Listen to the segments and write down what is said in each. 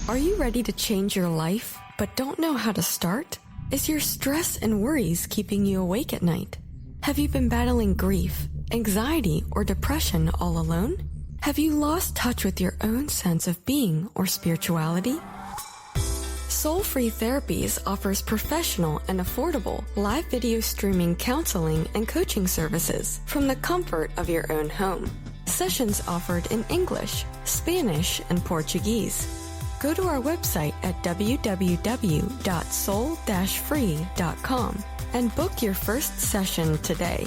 Are you ready to change your life, but don't know how to start? Is your stress and worries keeping you awake at night? Have you been battling grief, anxiety, or depression all alone? Have you lost touch with your own sense of being or spirituality? Soul Free Therapies offers professional and affordable live video streaming counseling and coaching services from the comfort of your own home. Sessions offered in English, Spanish, and Portuguese. Go to our website at www.soul-free.com and book your first session today.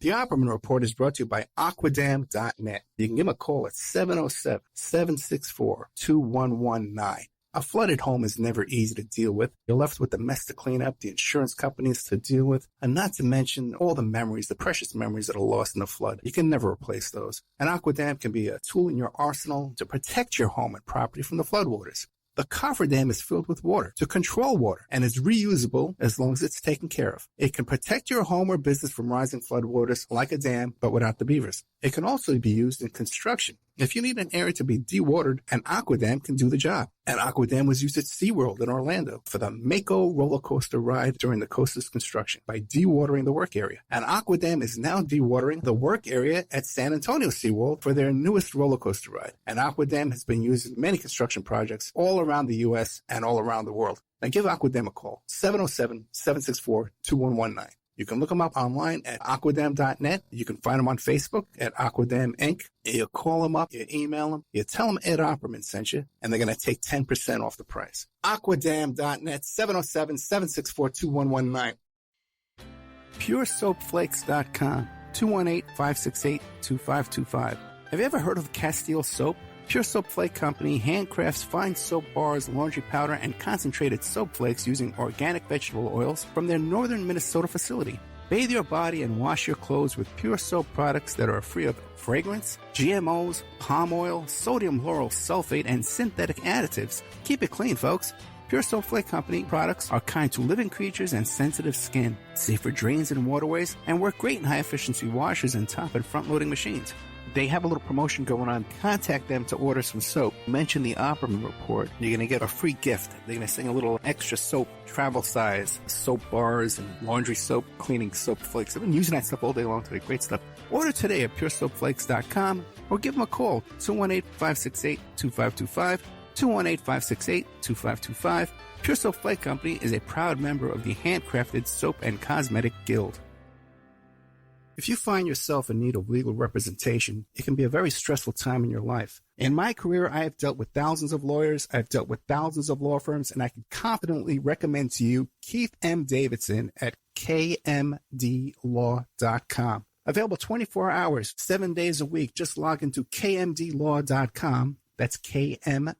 The Opperman Report is brought to you by Aquadam.net. You can give them a call at 707-764-2119. A flooded home is never easy to deal with. You're left with the mess to clean up, the insurance companies to deal with, and not to mention all the memories, the precious memories that are lost in the flood. You can never replace those. And Aquadam can be a tool in your arsenal to protect your home and property from the floodwaters. The cofferdam is filled with water to control water and is reusable as long as it's taken care of. It can protect your home or business from rising floodwaters like a dam, but without the beavers. It can also be used in construction. If you need an area to be dewatered, an Aquadam can do the job. An Aquadam was used at SeaWorld in Orlando for the Mako roller coaster ride during the coaster's construction by dewatering the work area. An Aquadam is now dewatering the work area at San Antonio SeaWorld for their newest roller coaster ride. An Aquadam has been used in many construction projects all around the U.S. and all around the world. Now give Aquadam a call, 707-764-2119. You can look them up online at aquadam.net. You can find them on Facebook at Aquadam Inc. You call them up, you email them, you tell them Ed Opperman sent you, and they're going to take 10% off the price. Aquadam.net, 707-764-2119. PureSoapFlakes.com, 218-568-2525. Have you ever heard of Castile Soap? Pure Soap Flake Company handcrafts fine soap bars, laundry powder, and concentrated soap flakes using organic vegetable oils from their northern Minnesota facility. Bathe your body and wash your clothes with Pure Soap products that are free of fragrance, GMOs, palm oil, sodium lauryl sulfate, and synthetic additives. Keep it clean, folks. Pure Soap Flake Company products are kind to living creatures and sensitive skin, safe for drains and waterways, and work great in high-efficiency washers and top and front-loading machines. They have a little promotion going on. Contact them to order some soap. Mention the Opperman Report. You're going to get a free gift. They're going to send a little extra soap, travel size, soap bars and laundry soap, cleaning soap flakes. I've been using that stuff all day long today. Great stuff. Order today at puresoapflakes.com or give them a call, 218-568-2525, 218-568-2525. Pure Soap Flake Company is a proud member of the Handcrafted Soap and Cosmetic Guild. If you find yourself in need of legal representation, it can be a very stressful time in your life. In my career, I have dealt with thousands of lawyers, I've dealt with thousands of law firms, and I can confidently recommend to you Keith M. Davidson at kmdlaw.com. Available 24 hours, 7 days a week. Just log into kmdlaw.com. That's kmdlaw.com.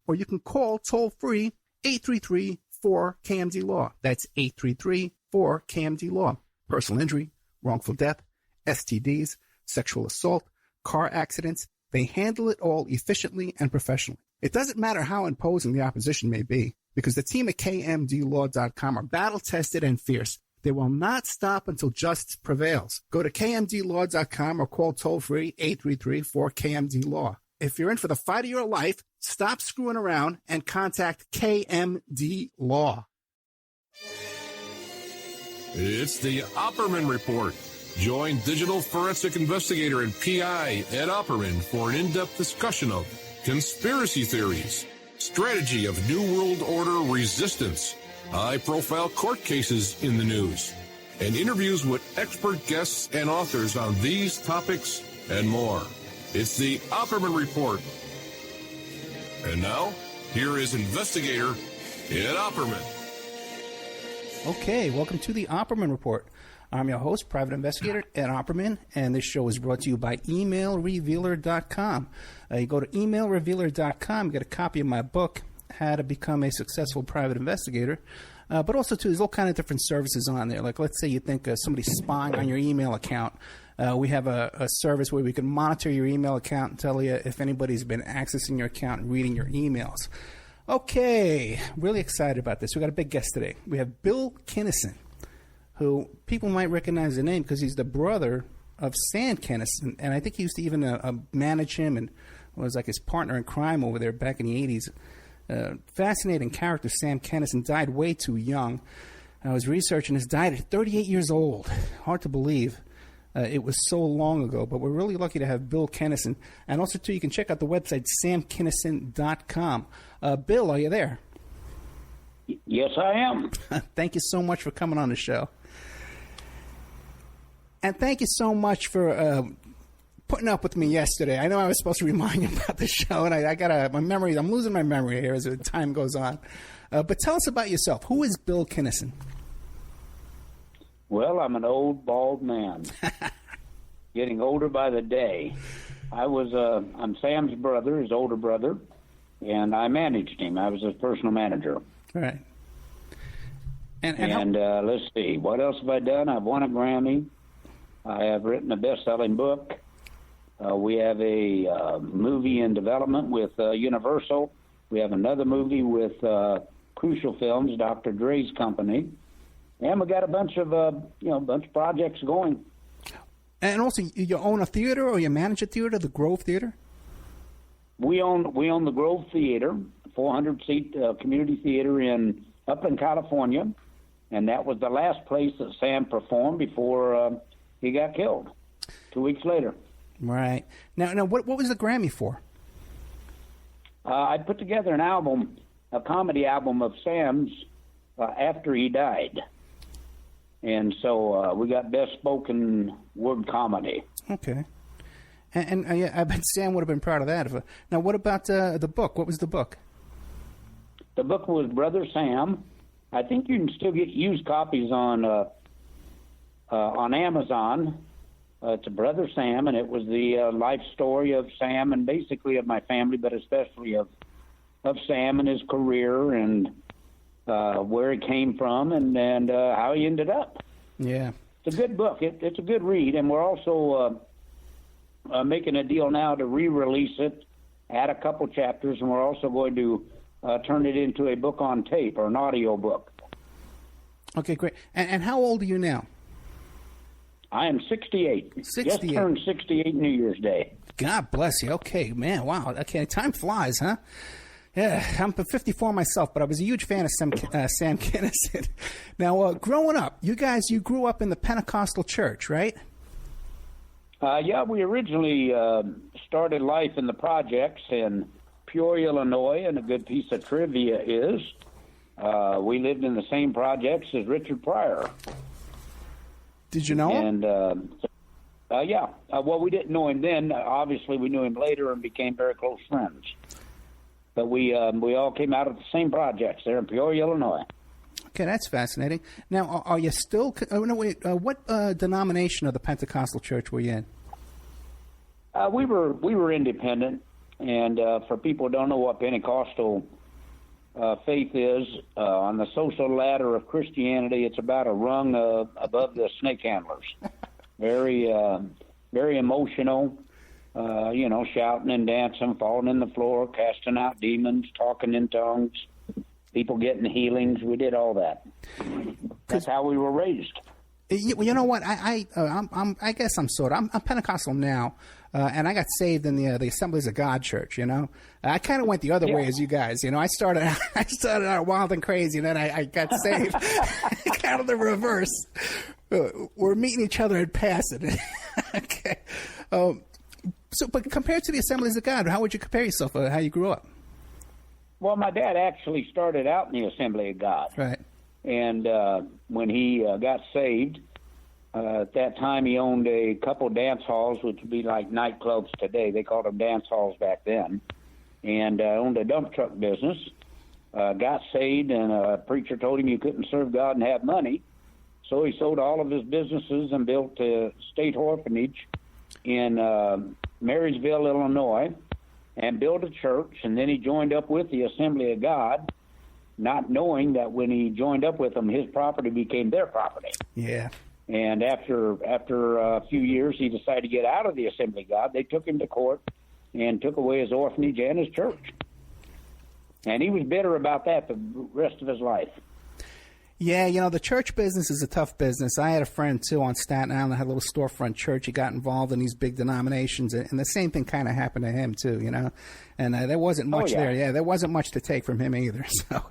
Or you can call toll-free 833-4KMD-LAW. That's 833-4KMD-LAW. Personal injury, wrongful death, STDs, sexual assault, car accidents, they handle it all efficiently and professionally. It doesn't matter how imposing the opposition may be, because the team at kmdlaw.com are battle-tested and fierce. They will not stop until justice prevails. Go to kmdlaw.com or call toll-free 833-4KMD-LAW. If you're in for the fight of your life, stop screwing around and contact KMD Law. It's the Opperman Report. Join digital forensic investigator and PI Ed Opperman for an in-depth discussion of conspiracy theories, strategy of New World Order resistance, high-profile court cases in the news, and interviews with expert guests and authors on these topics and more. It's the Opperman Report. And now, here is investigator Ed Opperman. Okay, welcome to the Opperman Report. I'm your host, private investigator Ed Opperman, and this show is brought to you by emailrevealer.com. You go to emailrevealer.com, get a copy of my book, How to Become a Successful Private Investigator. But also, too, there's all kind of different services on there. Like, let's say you think somebody's spying on your email account. We have a service where we can monitor your email account and tell you if anybody's been accessing your account and reading your emails. Okay, really excited about this. We got a big guest today. We have Bill Kinison, who people might recognize the name because he's the brother of Sam Kinison, and I think he used to even manage him and was like his partner in crime over there back in the 80s. Fascinating character, Sam Kinison, died way too young. I was researching his, died at 38 years old. Hard to believe. It was so long ago, but we're really lucky to have Bill Kinison. And also, too, you can check out the website, samkinison.com. Bill, are you there? Yes, I am. Thank you so much for coming on the show. And thank you so much for putting up with me yesterday. I know I was supposed to remind you about the show, and I got my memory. I'm losing my memory here as the time goes on. But tell us about yourself. Who is Bill Kinison? Well, I'm an old, bald man, getting older by the day. I'm Sam's brother, his older brother, and I managed him. I was his personal manager. Right. And let's see, what else have I done? I've won a Grammy. I have written a best-selling book. We have a movie in development with Universal. We have another movie with Crucial Films, Dr. Dre's company. And we got a bunch of projects going. And also, you own a theater, or you manage a theater, the Grove Theater? We own the Grove Theater, 400-seat community theater in Upland, California, and that was the last place that Sam performed before he got killed 2 weeks later. Right. Now, what was the Grammy for? I put together an album, a comedy album of Sam's after he died. And so we got Best Spoken Word Comedy. Okay. And I bet Sam would have been proud of that. Now, what about the book? What was the book? The book was Brother Sam. I think you can still get used copies on Amazon. It's Brother Sam, and it was the life story of Sam and basically of my family, but especially of Sam and his career and where he came from and how he ended up. Yeah. It's a good book. It's a good read, and we're also making a deal now to re-release it, add a couple chapters, and we're also going to turn it into a book on tape or an audio book. Okay, great. And how old are you now? I am 68. 68. Just turned 68 New Year's Day. God bless you. Okay, man. Wow. Okay, time flies, huh? Yeah, I'm 54 myself, but I was a huge fan of Sam Kinison. Now, growing up, you grew up in the Pentecostal church, right? Yeah, we originally started life in the projects in Peoria, Illinois, and a good piece of trivia is we lived in the same projects as Richard Pryor. Did you know him? And, yeah. Well, we didn't know him then. Obviously, we knew him later and became very close friends. But we all came out of the same projects there in Peoria, Illinois. Okay, that's fascinating. Now, are you still? What denomination of the Pentecostal church were you in? We were independent, and for people who don't know what Pentecostal faith is, on the social ladder of Christianity, it's about a rung above the snake handlers. Very, very emotional. Shouting and dancing, falling in the floor, casting out demons, talking in tongues, people getting healings. We did all that. That's how we were raised. You know what? I guess I'm sort of. I'm Pentecostal now, and I got saved in the Assemblies of God church. I kind of went the other way as you guys. I started out wild and crazy, and then I got saved. Kind of the reverse. We're meeting each other and passing. Okay. But compared to the Assemblies of God, how would you compare yourself? How you grew up? Well, my dad actually started out in the Assembly of God. Right. And when he got saved, at that time he owned a couple dance halls, which would be like nightclubs today. They called them dance halls back then. And owned a dump truck business. Got saved, and a preacher told him you couldn't serve God and have money. So he sold all of his businesses and built a state orphanage in Marysville, Illinois, and built a church. And then he joined up with the Assembly of God, not knowing that when he joined up with them, his property became their property. Yeah. And after a few years, he decided to get out of the Assembly of God. They took him to court and took away his orphanage and his church. And he was bitter about that the rest of his life. Yeah, you know, the church business is a tough business. I had a friend, too, on Staten Island that had a little storefront church. He got involved in these big denominations, and the same thing kind of happened to him, too, you know. And there wasn't much there. Yeah, there wasn't much to take from him either. So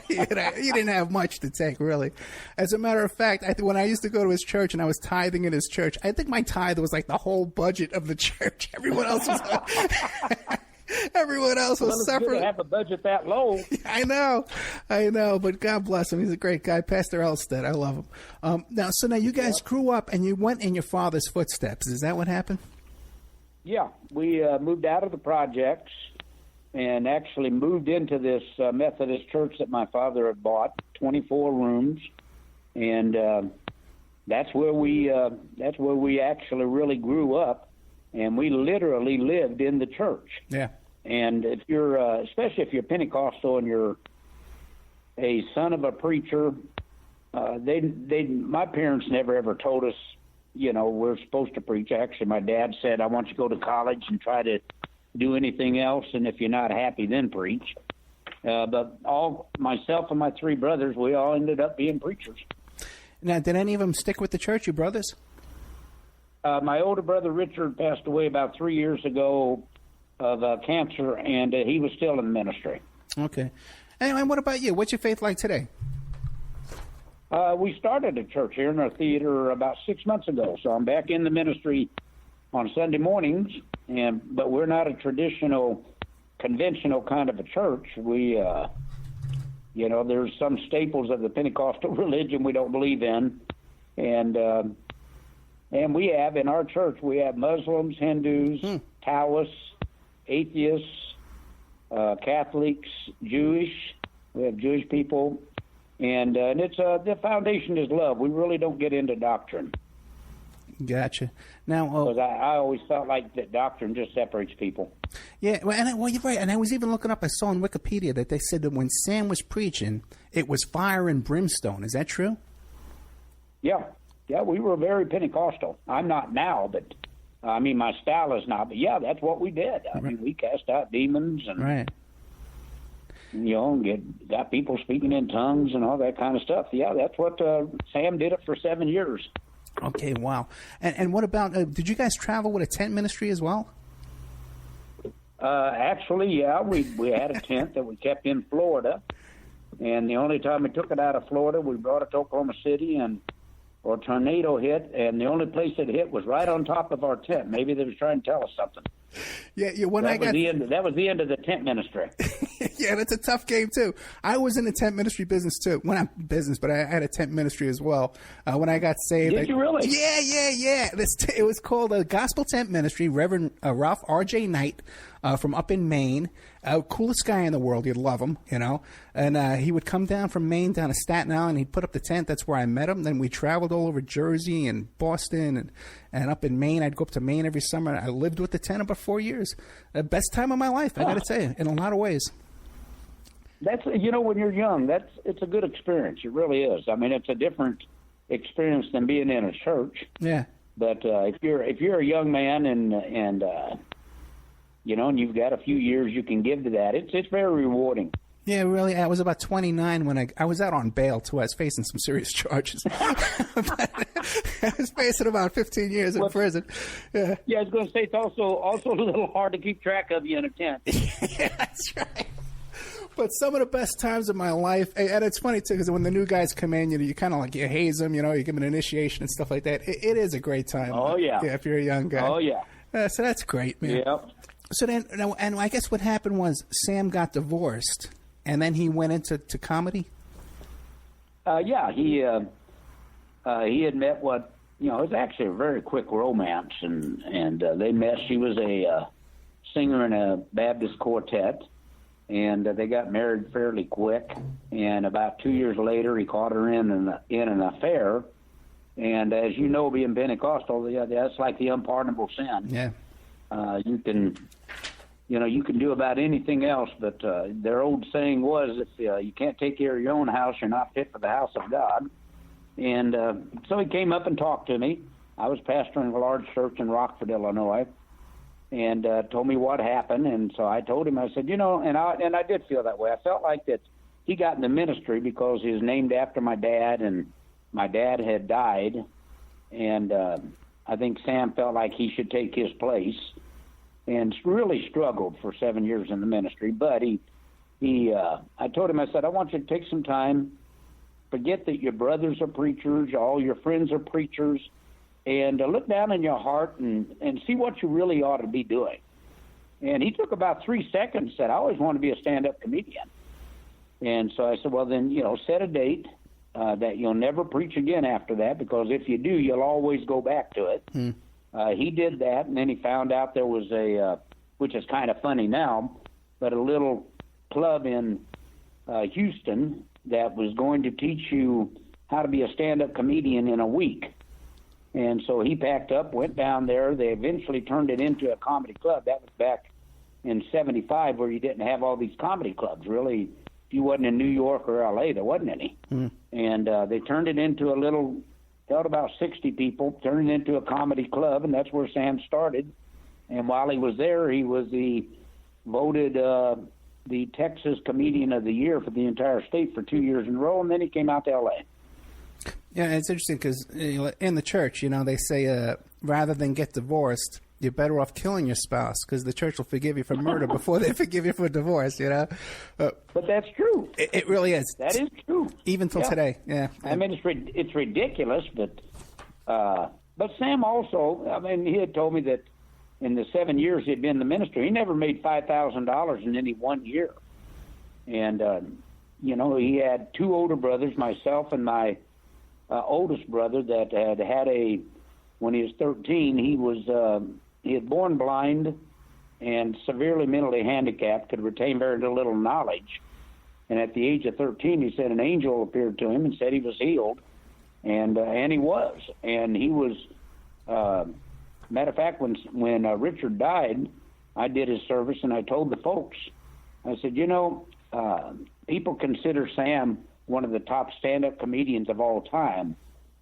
he didn't have much to take, really. As a matter of fact, when I used to go to his church and I was tithing in his church, I think my tithe was like the whole budget of the church. Everyone else was separate. Good to have a budget that low. I know, but God bless him. He's a great guy, Pastor Elstead. I love him. Now you guys grew up and you went in your father's footsteps. Is that what happened? Yeah, we moved out of the projects and actually moved into this Methodist church that my father had bought, 24 rooms, and that's where we actually really grew up, and we literally lived in the church. Yeah. And if you're, especially if you're Pentecostal and you're a son of a preacher, my parents never ever told us, you know, we're supposed to preach. Actually, my dad said, I want you to go to college and try to do anything else, and if you're not happy, then preach. But myself and my three brothers, we all ended up being preachers. Now, did any of them stick with the church, your brothers? My older brother, Richard, passed away about 3 years ago of cancer, and he was still in the ministry. Okay. Anyway, what about you? What's your faith like today? We started a church here in our theater about 6 months ago, so I'm back in the ministry on Sunday mornings, but we're not a traditional, conventional kind of a church. We, there's some staples of the Pentecostal religion we don't believe in, and we have in our church, we have Muslims, Hindus, Taoists, atheists, Catholics, Jewish. We have Jewish people, and it's the foundation is love. We really don't get into doctrine. Gotcha. Now, because I always felt like that doctrine just separates people. Yeah, well, you're right. And I was even looking up. I saw on Wikipedia that they said that when Sam was preaching, it was fire and brimstone. Is that true? Yeah, we were very Pentecostal. I'm not now, but my style is not. But yeah, that's what we did. I mean, we cast out demons and right. Got people speaking in tongues and all that kind of stuff. Yeah, that's what Sam did it for 7 years. Okay, wow. And what about, did you guys travel with a tent ministry as well? Actually, yeah, we had a tent that we kept in Florida, and the only time we took it out of Florida, we brought it to Oklahoma City, and a tornado hit, and the only place it hit was right on top of our tent. Maybe they was trying to tell us something. Yeah. That was the end of the tent ministry. Yeah, that's a tough game too. I was in the tent ministry business too. Well, not business, but I had a tent ministry as well. When I got saved, did you really? Yeah. It was called a Gospel Tent Ministry. Reverend Ralph R.J. Knight from up in Maine, coolest guy in the world. You'd love him, you know. And he would come down from Maine down to Staten Island. He'd put up the tent. That's where I met him. Then we traveled all over Jersey and Boston and up in Maine. I'd go up to Maine every summer. I lived with the tent about 4 years. Best time of my life, I got to tell you, in a lot of ways. That's, when you're young, it's a good experience. It really is. I mean, it's a different experience than being in a church. Yeah. But if you're a young man and you've got a few years you can give to that, it's very rewarding. Yeah, really. I was about 29 when I was out on bail, too. I was facing some serious charges. I was facing about 15 years in prison. Yeah, I was going to say it's also a little hard to keep track of you in a tent. Yeah, that's right. But some of the best times of my life, and it's funny, too, because when the new guys come in, you kind of you haze them, you give them an initiation and stuff like that. It is a great time. Oh, yeah. Yeah, if you're a young guy. Oh, yeah. So that's great, man. Yeah. So then, and I guess what happened was Sam got divorced, and then he went into comedy? Yeah, he had met what, it was actually a very quick romance, and they met. She was a singer in a Baptist quartet, and they got married fairly quick, and about 2 years later, he caught her in an affair, and as you know, being Pentecostal, that's like the unpardonable sin. Yeah. You can do about anything else, but their old saying was, if you can't take care of your own house, you're not fit for the house of God. And so he came up and talked to me. I was pastoring a large church in Rockford, Illinois, and told me what happened. And so I told him, I said, and I did feel that way. I felt like that he got in the ministry because he was named after my dad, and my dad had died, and I think Sam felt like he should take his place, and really struggled for 7 years in the ministry. But I told him, I said, I want you to take some time, forget that your brothers are preachers, all your friends are preachers, and look down in your heart and see what you really ought to be doing. And he took about 3 seconds and said, I always want to be a stand-up comedian. And so I said, well, then, set a date that you'll never preach again after that, because if you do, you'll always go back to it. He did that, and then he found out there was which is kind of funny now, but a little club in Houston that was going to teach you how to be a stand-up comedian in a week. And so he packed up, went down there. They eventually turned it into a comedy club. That was back in 75, where you didn't have all these comedy clubs. Really, if you wasn't in New York or L.A., there wasn't any. And they turned it into a little, held about 60 people, turned it into a comedy club, and that's where Sam started. And while he was there, he was voted the Texas Comedian of the Year for the entire state for 2 years in a row, and then he came out to L.A. Yeah, it's interesting because in the church, they say rather than get divorced, you're better off killing your spouse, because the church will forgive you for murder before they forgive you for divorce, But that's true. It really is. That is true. Even till today, yeah. I mean, it's ridiculous, but Sam also, he had told me that in the 7 years he had been in the ministry, he never made $5,000 in any 1 year. And, he had 2 older brothers, myself and my oldest brother, that had when he was 13, he had born blind and severely mentally handicapped, could retain very little knowledge. And at the age of 13, he said an angel appeared to him and said he was healed, and he was. And he was, matter of fact, when Richard died, I did his service, and I told the folks, I said, people consider Sam one of the top stand-up comedians of all time,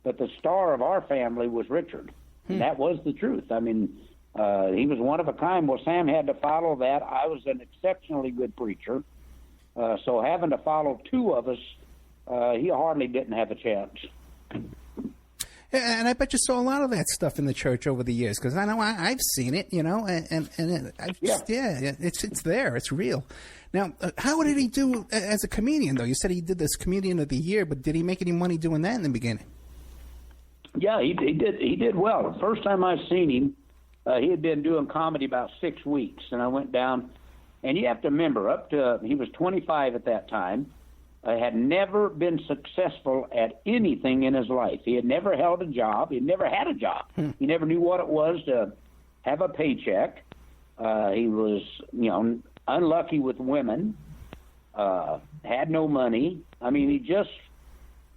but the star of our family was Richard. And that was the truth. I mean, he was one of a kind. Well, Sam had to follow that. I was an exceptionally good preacher. So having to follow 2 of us, he hardly didn't have a chance. And I bet you saw a lot of that stuff in the church over the years, because I know I've seen it, it's there, it's real. Now, how did he do as a comedian, though? You said he did this Comedian of the Year, but did he make any money doing that in the beginning? Yeah, he did. He did well. The first time I seen him, he had been doing comedy about 6 weeks, and I went down. And you have to remember, he was 25 at that time. Had never been successful at anything in his life. He had never held a job. He never had a job. He never knew what it was to have a paycheck. He was, unlucky with women. Had no money. I mean,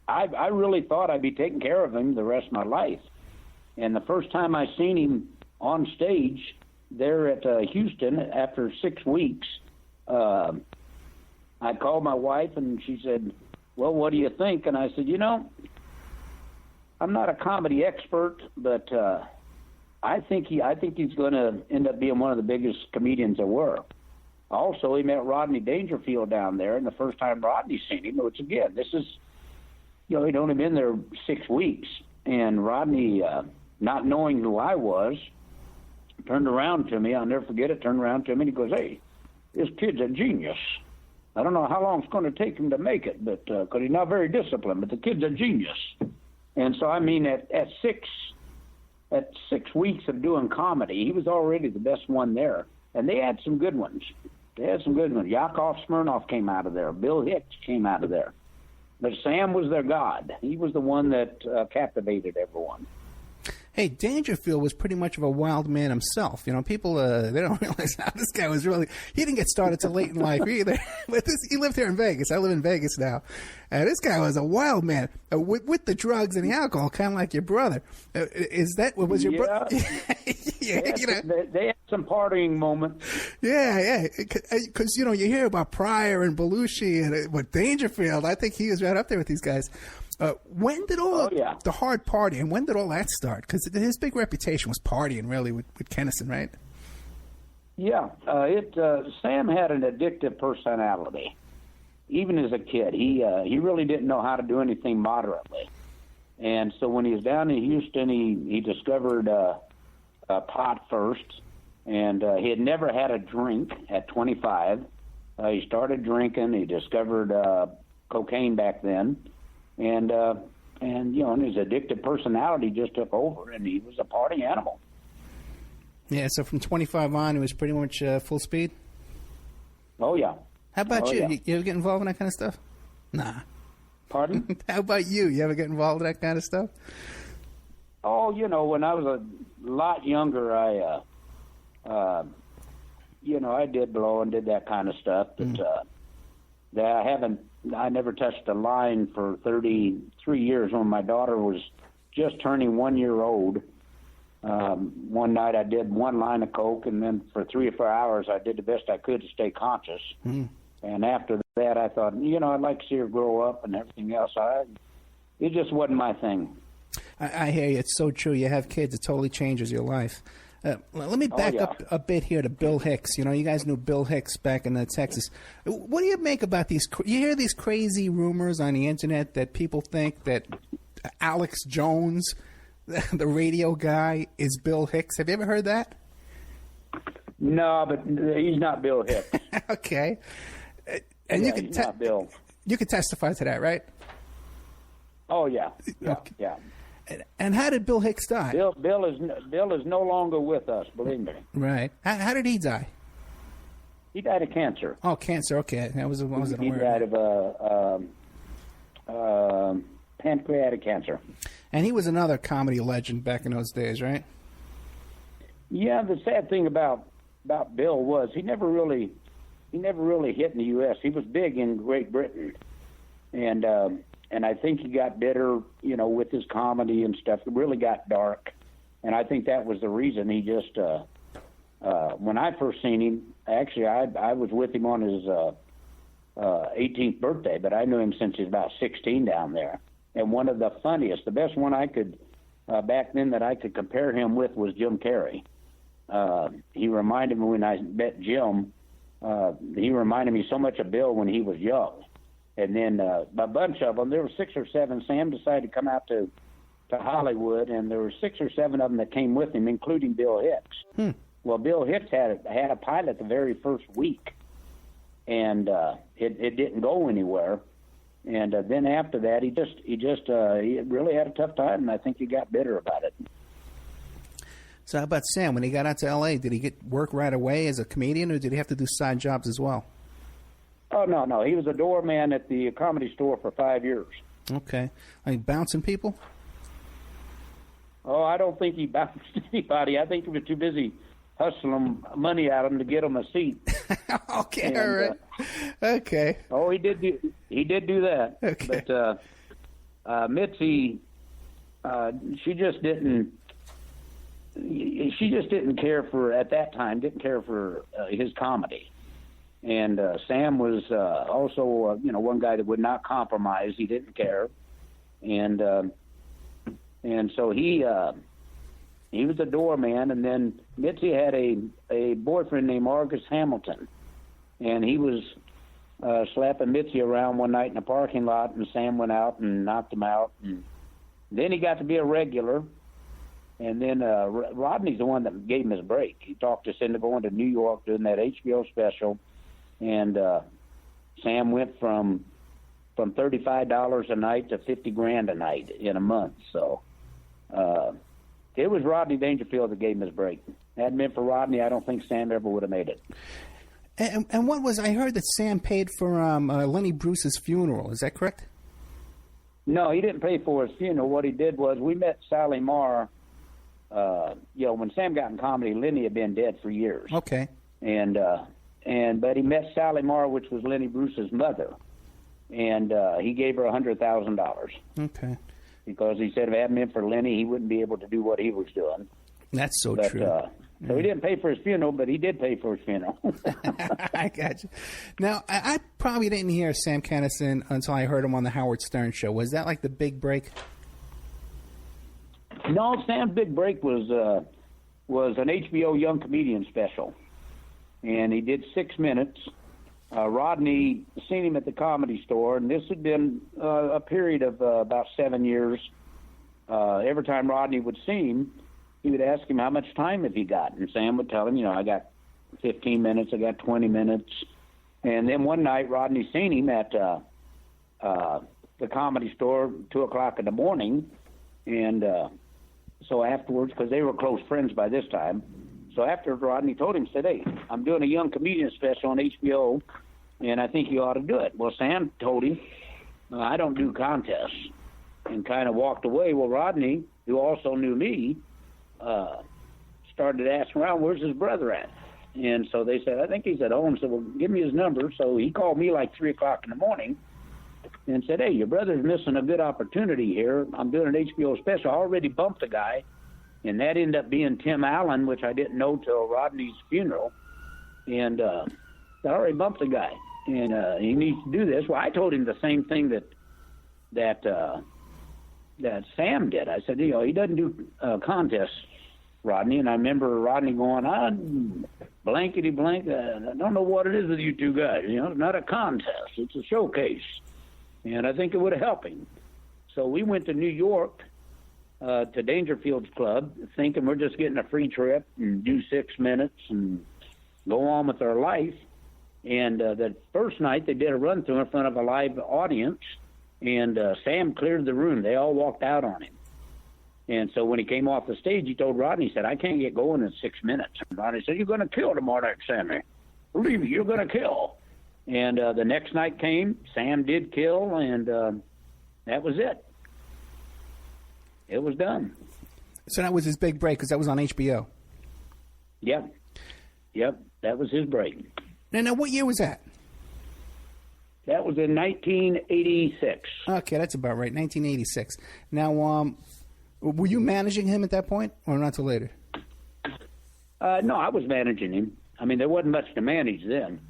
I really thought I'd be taking care of him the rest of my life. And the first time I seen him on stage there at Houston after 6 weeks, I called my wife, and she said, well, what do you think? And I said, I'm not a comedy expert, but I think he's going to end up being one of the biggest comedians there were. Also, he met Rodney Dangerfield down there, and the first time Rodney seen him, which, again, this is, he'd only been there 6 weeks, and Rodney, not knowing who I was, turned around to me. I'll never forget it, turned around to me, and he goes, hey, this kid's a genius. I don't know how long it's going to take him to make it, but because he's not very disciplined, but the kid's a genius. And so, at 6 weeks of doing comedy, he was already the best one there. And they had some good ones. Yakov Smirnoff came out of there. Bill Hicks came out of there. But Sam was their god. He was the one that captivated everyone. Hey, Dangerfield was pretty much of a wild man himself. People, they don't realize how this guy was really... He didn't get started till late in life either. But he lived here in Vegas. I live in Vegas now. This guy was a wild man with the drugs and the alcohol, kind of like your brother. Was your brother? They had some partying moments. Yeah. Because, you hear about Pryor and Belushi, but Dangerfield, I think he was right up there with these guys. When did the hard party, and when did all that start? Because his big reputation was partying, really, with Kinison, right? Yeah. Sam had an addictive personality. even as a kid, he really didn't know how to do anything moderately. And so when he was down in Houston, he discovered pot first, and he had never had a drink at 25. He started drinking. He discovered cocaine back then, and his addictive personality just took over, and he was a party animal. Yeah, so from 25 on, it was pretty much full speed? Oh, yeah. How about you? Yeah. You ever get involved in that kind of stuff? Nah. Pardon? How about you? You ever get involved in that kind of stuff? Oh, when I was a lot younger, I did blow and did that kind of stuff, but I never touched a line for 33 years. When my daughter was just turning 1 year old, one night I did one line of coke, and then for 3 or 4 hours I did the best I could to stay conscious. And after that, I thought, I'd like to see her grow up and everything else. It just wasn't my thing. I hear you. It's so true. You have kids, it totally changes your life. Let me back up a bit here to Bill Hicks. You guys knew Bill Hicks back in Texas. What do you make about these? You hear these crazy rumors on the internet that people think that Alex Jones, the radio guy, is Bill Hicks. Have you ever heard that? No, but he's not Bill Hicks. Okay. And yeah, he's not Bill. You can testify to that, right? Oh, yeah. Okay. Yeah. And how did Bill Hicks die? Bill is no longer with us, believe me. Right. How did he die? He died of cancer. Oh, cancer. Okay. I wasn't aware. He died of pancreatic cancer. And he was another comedy legend back in those days, right? Yeah, the sad thing about Bill was he never really hit in the U.S. He was big in Great Britain, and I think he got bitter, with his comedy and stuff. It really got dark, and I think that was the reason he just. When I first seen him, actually, I was with him on his 18th birthday, but I knew him since he was about 16 down there. And one of the funniest, the best one I could back then that I could compare him with was Jim Carrey. He reminded me when I met Jim. He reminded me so much of Bill when he was young. And then a bunch of them, there were 6 or 7. Sam decided to come out to Hollywood, and there were 6 or 7 of them that came with him, including Bill Hicks. Well, Bill Hicks had a pilot the very first week, and it didn't go anywhere. And then after that, he really had a tough time, and I think he got bitter about it. So how about Sam? When he got out to L.A., did he get work right away as a comedian, or did he have to do side jobs as well? Oh, no. He was a doorman at the Comedy Store for 5 years. Okay. Are you bouncing people? Oh, I don't think he bounced anybody. I think he was too busy hustling money out of them to get them a seat. Okay, all right. Okay. Oh, he did do that. Okay. But Mitzi, she just didn't care for, at that time, didn't care for his comedy. And Sam was also, one guy that would not compromise. He didn't care. And so he was a doorman, and then Mitzi had a boyfriend named Argus Hamilton, and he was slapping Mitzi around one night in a parking lot, and Sam went out and knocked him out. And then he got to be a regular, and then Rodney's the one that gave him his break. He talked us into going to New York, doing that HBO special, and Sam went from $35 a night to $50,000 a night in a month. So it was Rodney Dangerfield that gave him his break. Hadn't been for Rodney, I don't think Sam ever would have made it. And what was, I heard that Sam paid for Lenny Bruce's funeral. Is that correct? No, he didn't pay for his funeral. What he did was, we met Sally Marr. When Sam got in comedy, Lenny had been dead for years. Okay. But he met Sally Marr, which was Lenny Bruce's mother, and he gave her $100,000. Okay. Because he said if it hadn't been for Lenny, he wouldn't be able to do what he was doing. That's so true. So he didn't pay for his funeral, but he did pay for his funeral. I got you. Now, I probably didn't hear Sam Kinison until I heard him on the Howard Stern show. Was that like the big break? No, Sam's big break was an HBO Young Comedian special. And he did 6 minutes, Rodney seen him at the Comedy Store, and this had been a period of about 7 years. Every time Rodney would see him, he would ask him how much time have you got, and Sam would tell him, I got 15 minutes, I got 20 minutes. And then one night, Rodney seen him at the Comedy Store, 2 o'clock in the morning, and so afterwards, because they were close friends by this time, so after Rodney told him, said, hey, I'm doing a young comedian special on HBO, and I think you ought to do it. Well, Sam told him, I don't do contests, and kind of walked away. Well, Rodney, who also knew me, started asking around, where's his brother at? And so they said, I think he's at home. So, well, give me his number. So he called me like 3 o'clock in the morning and said, hey, your brother's missing a good opportunity here. I'm doing an HBO special. I already bumped a guy. And that ended up being Tim Allen, which I didn't know till Rodney's funeral. And I already bumped the guy, and he needs to do this. Well, I told him the same thing that Sam did. I said, he doesn't do contests, Rodney. And I remember Rodney going, blankety blank. I don't know what it is with you two guys. It's not a contest. It's a showcase. And I think it would have helped him. So we went to New York, to Dangerfield's Club, thinking we're just getting a free trip and do 6 minutes and go on with our life. And the first night they did a run-through in front of a live audience, and Sam cleared the room. They all walked out on him. And so when he came off the stage, he told Rodney, he said, I can't get going in 6 minutes. And Rodney said, you're going to kill tomorrow night, Sammy. Believe me, you're going to kill. And the next night came, Sam did kill, and that was it. It was done. So that was his big break, because that was on HBO. Yep, that was his break. Now, what year was that? That was in 1986. Okay, that's about right, 1986. Now, were you managing him at that point, or not till later? No, I was managing him. I mean, there wasn't much to manage then.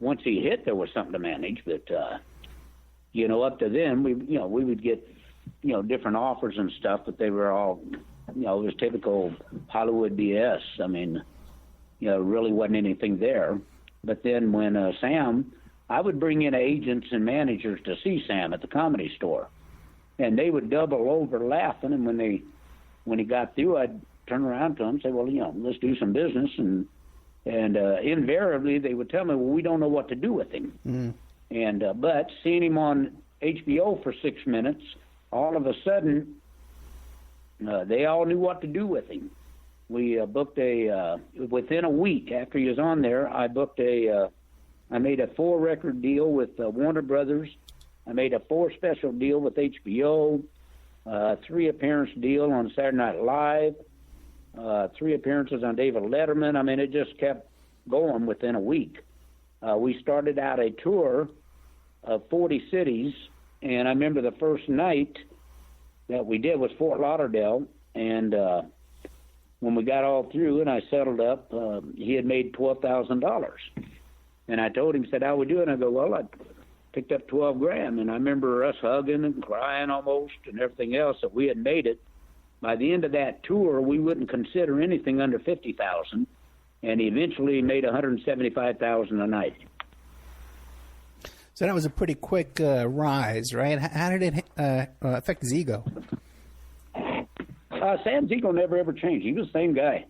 Once he hit, there was something to manage, but up to then, we would get different offers and stuff, but they were all, it was typical Hollywood BS. I mean, really wasn't anything there. But then when Sam, I would bring in agents and managers to see Sam at the Comedy Store, and they would double over laughing. And when he got through, I'd turn around to him and say, well, let's do some business. And invariably they would tell me, well, we don't know what to do with him. Mm. And but seeing him on HBO for 6 minutes, all of a sudden, they all knew what to do with him. We booked within a week after he was on there, I made a 4-record deal with Warner Brothers. I made a 4-special deal with HBO, 3-appearance deal on Saturday Night Live, 3 appearances on David Letterman. I mean, it just kept going within a week. We started out a tour of 40 cities, and I remember the first night that we did was Fort Lauderdale, and when we got all through and I settled up, he had made $12,000. And I told him, said, how we doing? I go, well, I picked up $12,000. And I remember us hugging and crying almost and everything else that we had made it. By the end of that tour, we wouldn't consider anything under $50,000, and he eventually made $175,000 a night. So that was a pretty quick rise, right? How did it affect his ego? Sam's ego never ever changed. He was the same guy.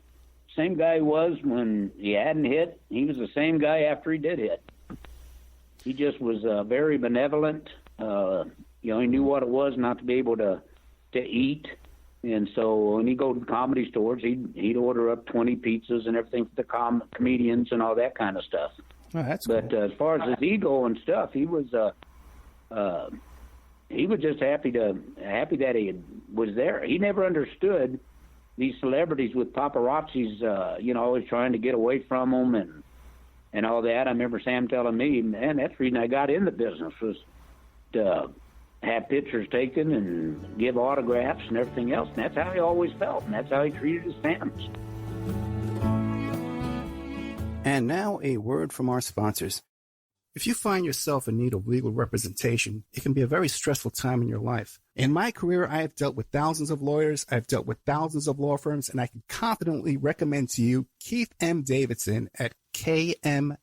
Same guy he was when he hadn't hit. He was the same guy after he did hit. He just was very benevolent. He knew what it was not to be able to eat. And so when he'd go to comedy stores, he'd order up 20 pizzas and everything for the comedians and all that kind of stuff. Oh, that's but cool. As far as his ego and stuff, he was just happy that he was there. He never understood these celebrities with paparazzis, always trying to get away from them and all that. I remember Sam telling me, man, that's the reason I got in the business, was to have pictures taken and give autographs and everything else. And that's how he always felt, and that's how he treated his fans. And now a word from our sponsors. If you find yourself in need of legal representation, it can be a very stressful time in your life. In my career, I have dealt with thousands of lawyers, I've dealt with thousands of law firms, and I can confidently recommend to you Keith M. Davidson at kmdlaw.com.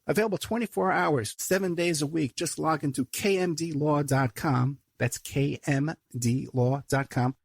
Available 24 hours, 7 days a week. Just log into kmdlaw.com. That's kmdlaw.com.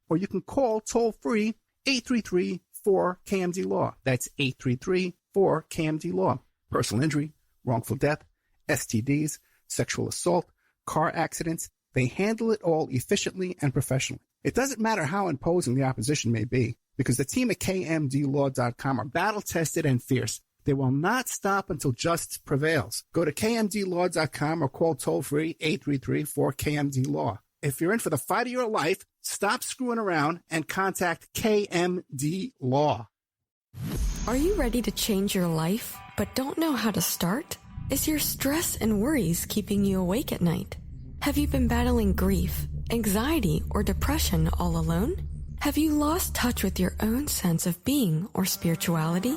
Or you can call toll-free 833-4KMD-LAW. That's 833-4KMD-LAW. Personal injury, wrongful death, STDs, sexual assault, car accidents. They handle it all efficiently and professionally. It doesn't matter how imposing the opposition may be, because the team at kmdlaw.com are battle-tested and fierce. They will not stop until justice prevails. Go to kmdlaw.com or call toll-free 833-4KMD-LAW. If you're in for the fight of your life, stop screwing around and contact KMD Law. Are you ready to change your life, but don't know how to start? Is your stress and worries keeping you awake at night? Have you been battling grief, anxiety, or depression all alone? Have you lost touch with your own sense of being or spirituality?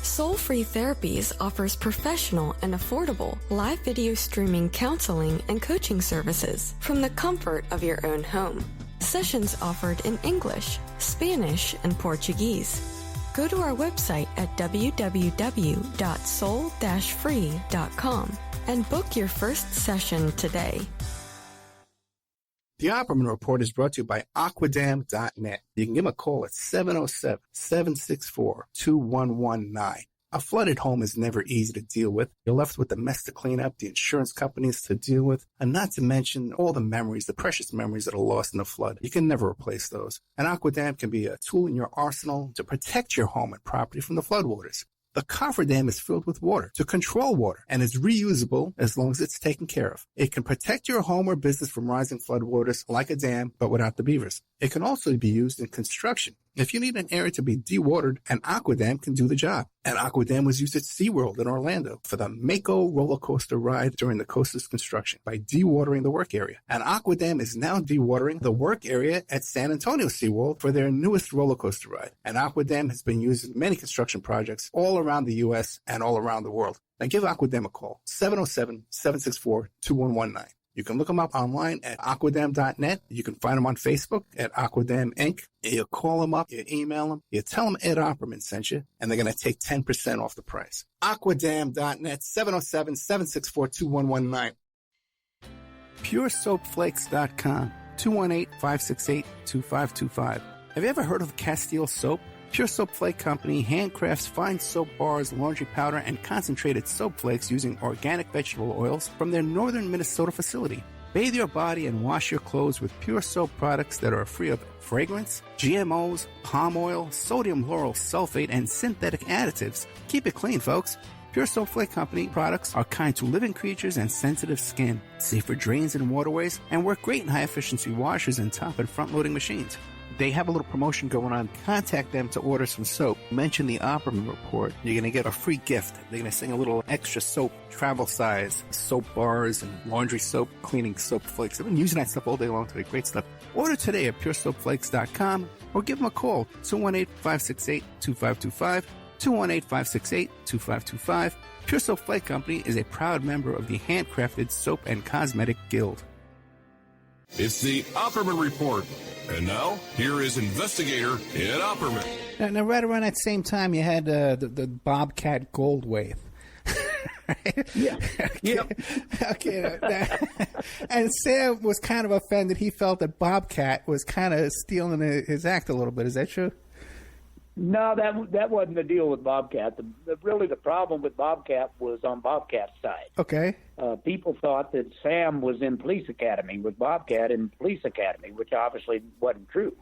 Soul Free Therapies offers professional and affordable live video streaming counseling and coaching services from the comfort of your own home. Sessions offered in English, Spanish, and Portuguese. Go to our website at www.soul-free.com and book your first session today. The Opperman Report is brought to you by Aquadam.net. You can give them a call at 707-764-2119. A flooded home is never easy to deal with. You're left with the mess to clean up, the insurance companies to deal with, and not to mention all the memories, the precious memories that are lost in the flood. You can never replace those. And Aquadam can be a tool in your arsenal to protect your home and property from the floodwaters. The cofferdam is filled with water to control water and is reusable as long as it's taken care of. It can protect your home or business from rising floodwaters like a dam, but without the beavers. It can also be used in construction. If you need an area to be dewatered, an Aquadam can do the job. An Aquadam was used at SeaWorld in Orlando for the Mako roller coaster ride during the coaster's construction by dewatering the work area. An Aquadam is now dewatering the work area at San Antonio SeaWorld for their newest roller coaster ride. An Aquadam has been used in many construction projects all around the U.S. and all around the world. Now give Aquadam a call, 707-764-2119. You can look them up online at aquadam.net. You can find them on Facebook at Aquadam Inc. You call them up, you email them, you tell them Ed Opperman sent you, and they're going to take 10% off the price. Aquadam.net, 707-764-2119. PureSoapFlakes.com, 218-568-2525. Have you ever heard of Castile Soap? Pure Soap Flake Company handcrafts fine soap bars, laundry powder, and concentrated soap flakes using organic vegetable oils from their northern Minnesota facility. Bathe your body and wash your clothes with Pure Soap products that are free of fragrance, GMOs, palm oil, sodium lauryl sulfate, and synthetic additives. Keep it clean, folks. Pure Soap Flake Company products are kind to living creatures and sensitive skin, safe for drains and waterways, and work great in high-efficiency washers and top and front-loading machines. They have a little promotion going on. Contact them to order some soap. Mention the Opperman Report. You're going to get a free gift. They're going to sing a little extra soap, travel size, soap bars and laundry soap, cleaning soap flakes. I've been using that stuff all day long today. Great stuff. Order today at puresoapflakes.com or give them a call, 218-568-2525, 218-568-2525. Pure Soap Flake Company is a proud member of the Handcrafted Soap and Cosmetic Guild. It's the Opperman Report. And now, here is investigator Ed Opperman. Now, right around that same time, you had the Bobcat Goldthwait. Right? Yeah. Okay. And Sam was kind of offended. He felt that Bobcat was kind of stealing his act a little bit. Is that true? No, that wasn't the deal with Bobcat. Really, the problem with Bobcat was on Bobcat's side. Okay. People thought that Sam was in police academy with Bobcat in police academy, which obviously wasn't true.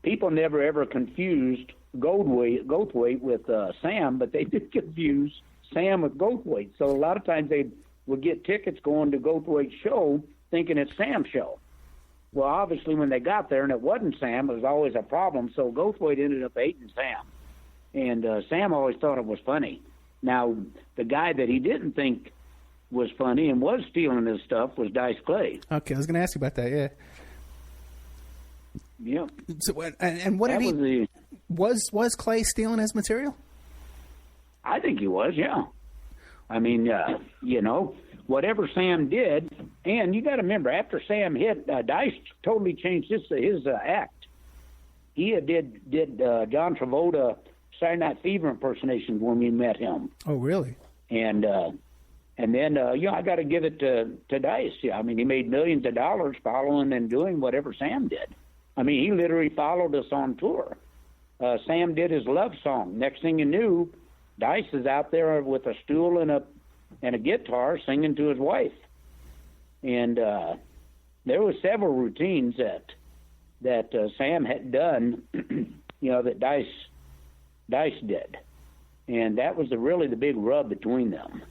People never ever confused Goldthwait with Sam, but they did confuse Sam with Goldthwait. So a lot of times they would get tickets going to Goldthwait's show thinking it's Sam's show. Well, obviously, when they got there and it wasn't Sam, it was always a problem. So Goldthwait ended up hating Sam. And Sam always thought it was funny. Now, the guy that he didn't think was funny and was stealing his stuff was Dice Clay. Okay, I was going to ask you about that, yeah. Yeah. So, and what did he... Was Clay stealing his material? I think he was, yeah. I mean, whatever Sam did, and you got to remember, after Sam hit, Dice totally changed his act. He did John Travolta Saturday Night Fever impersonations when we met him. Oh, really? And then I got to give it to Dice. Yeah, I mean, he made millions of dollars following and doing whatever Sam did. I mean, he literally followed us on tour. Sam did his love song. Next thing you knew, Dice is out there with a stool and a guitar singing to his wife. And there were several routines that Sam had done, that Dice did. And that was really the big rub between them.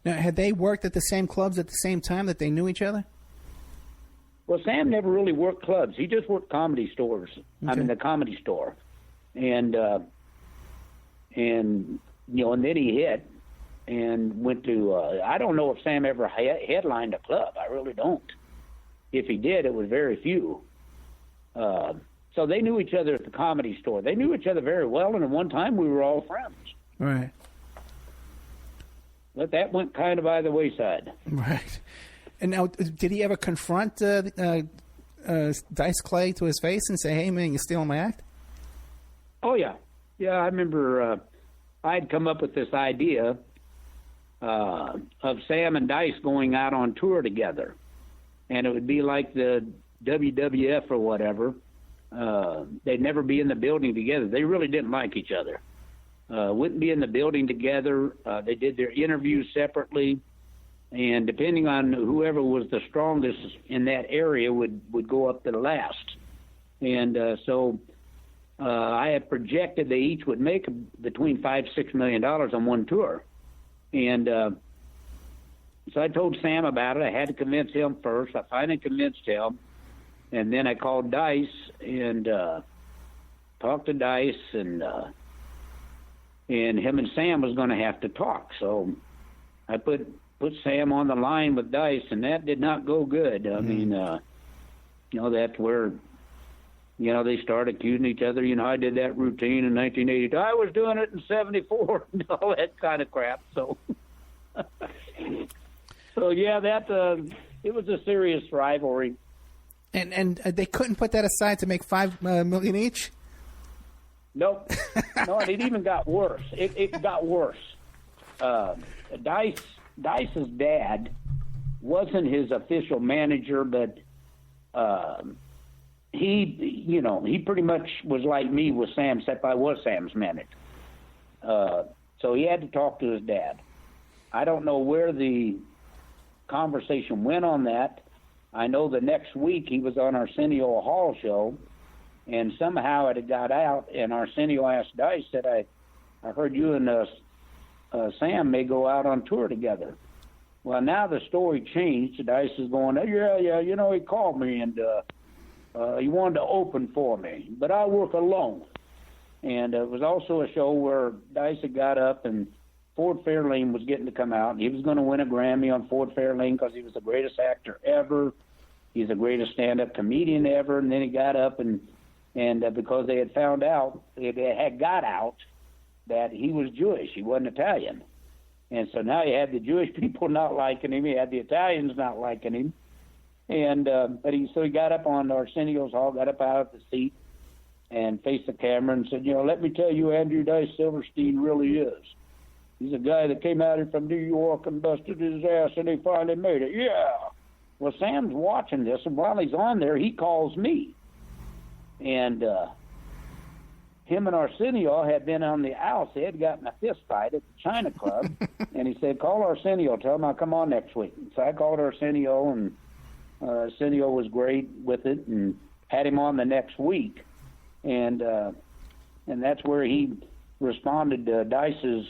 Now, had they worked at the same clubs at the same time that they knew each other? Well, Sam never really worked clubs. He just worked comedy stores. Okay. I mean, the Comedy Store. And then he hit and went to, I don't know if Sam ever headlined a club. I really don't. If he did, it was very few. So they knew each other at the Comedy Store. They knew each other very well, and at one time we were all friends. Right. But that went kind of by the wayside. Right. And now, did he ever confront Dice Clay to his face and say, "Hey, man, you're stealing my act"? Oh, yeah. Yeah, I remember I'd come up with this idea of Sam and Dice going out on tour together. And it would be like the WWF or whatever. They'd never be in the building together. They really didn't like each other. Wouldn't be in the building together. They did their interviews separately. And depending on whoever was the strongest in that area would go up to the last. And so I had projected they each would make between $5-6 million on one tour. And so I told Sam about it. I had to convince him first. I finally convinced him. And then I called Dice and talked to Dice, and him and Sam was going to have to talk. So I put Sam on the line with Dice, and that did not go good. I mean, that's where, they started accusing each other. I did that routine in 1982. I was doing it in 74 and all that kind of crap. So, it was a serious rivalry. And they couldn't put that aside to make $5 million each? Nope. No, and it even got worse. It got worse. Dice's dad wasn't his official manager, but he pretty much was like me with Sam, except I was Sam's manager. So he had to talk to his dad. I don't know where the conversation went on that. I know the next week he was on Arsenio Hall show, and somehow it had got out, and Arsenio asked Dice, said, I heard you and Sam may go out on tour together. Well, now the story changed. Dice is going, yeah, he called me, and he wanted to open for me, but I work alone. And it was also a show where Dice had got up, and Ford Fairlane was getting to come out, and he was going to win a Grammy on Ford Fairlane because he was the greatest actor ever. He's the greatest stand-up comedian ever. And then he got up, and because they had found out, it had got out that he was Jewish. He wasn't Italian. And so now you had the Jewish people not liking him. You had the Italians not liking him. And but he got up on Arsenio's Hall, got up out of the seat, and faced the camera and said, let me tell you, Andrew Dice Silverstein really is. He's a guy that came out here from New York and busted his ass, and he finally made it. Yeah. Well, Sam's watching this, and while he's on there, he calls me. And him and Arsenio had been on the outs. They had gotten a fist fight at the China Club. And he said, call Arsenio, tell him I'll come on next week. So I called Arsenio, and Arsenio was great with it and had him on the next week. And that's where he responded to Dice's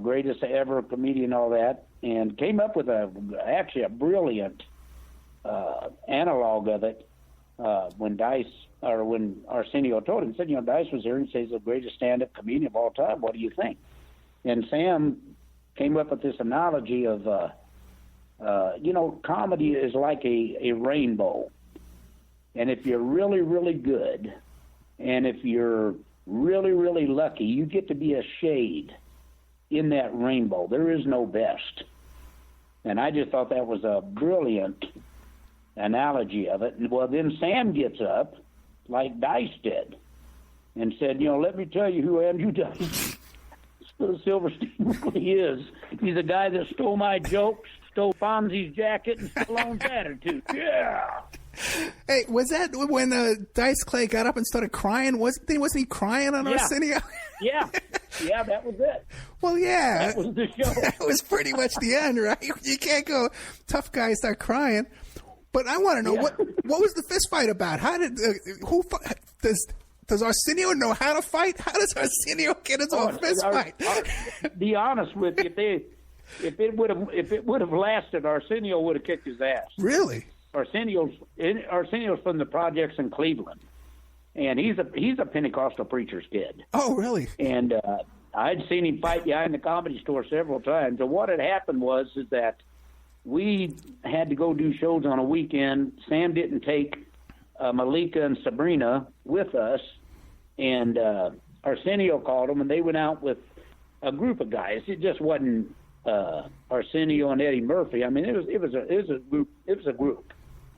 greatest ever comedian, all that, and came up with actually a brilliant analog of it when Arsenio told him, said, Dice was here and says he's the greatest stand-up comedian of all time. What do you think? And Sam came up with this analogy of, comedy is like a rainbow. And if you're really, really good, and if you're really, really lucky, you get to be a shade in that rainbow. There is no best. And I just thought that was a brilliant analogy of it. And well, then Sam gets up, like Dice did, and said, let me tell you who Andrew Dice Silverstein really is. He's a guy that stole my jokes, stole Fonzie's jacket, and Stallone's attitude. Yeah. Hey, was that when Dice Clay got up and started crying? Wasn't he crying on Arsenio? Yeah, that was it. Well, yeah. That was the show. That was pretty much the end, right? You can't go, tough guy, start crying. But I want to know, what was the fist fight about? How did, does Arsenio know how to fight? How does Arsenio get into a fist fight? Be honest with you, if it would have lasted, Arsenio would have kicked his ass. Really? Arsenio's from the projects in Cleveland, and he's a Pentecostal preacher's kid. Oh, really? And I'd seen him fight behind the Comedy Store several times. And what had happened was that we had to go do shows on a weekend. Sam didn't take Malika and Sabrina with us, and Arsenio called them, and they went out with a group of guys. It just wasn't Arsenio and Eddie Murphy. I mean, it was a group.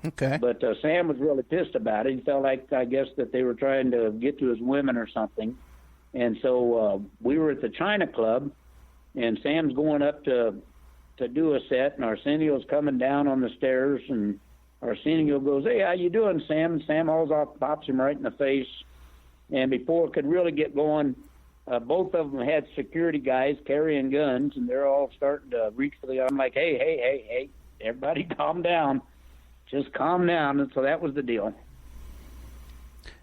Okay. But Sam was really pissed about it. He felt like, I guess, that they were trying to get to his women or something. And so we were at the China Club, and Sam's going up to do a set, and Arsenio's coming down on the stairs, and Arsenio goes, "Hey, how you doing, Sam?" And Sam hauls off, pops him right in the face. And before it could really get going, both of them had security guys carrying guns, and they're all starting to reach for the. I'm like, hey, everybody calm down. Just calm down. And so that was the deal.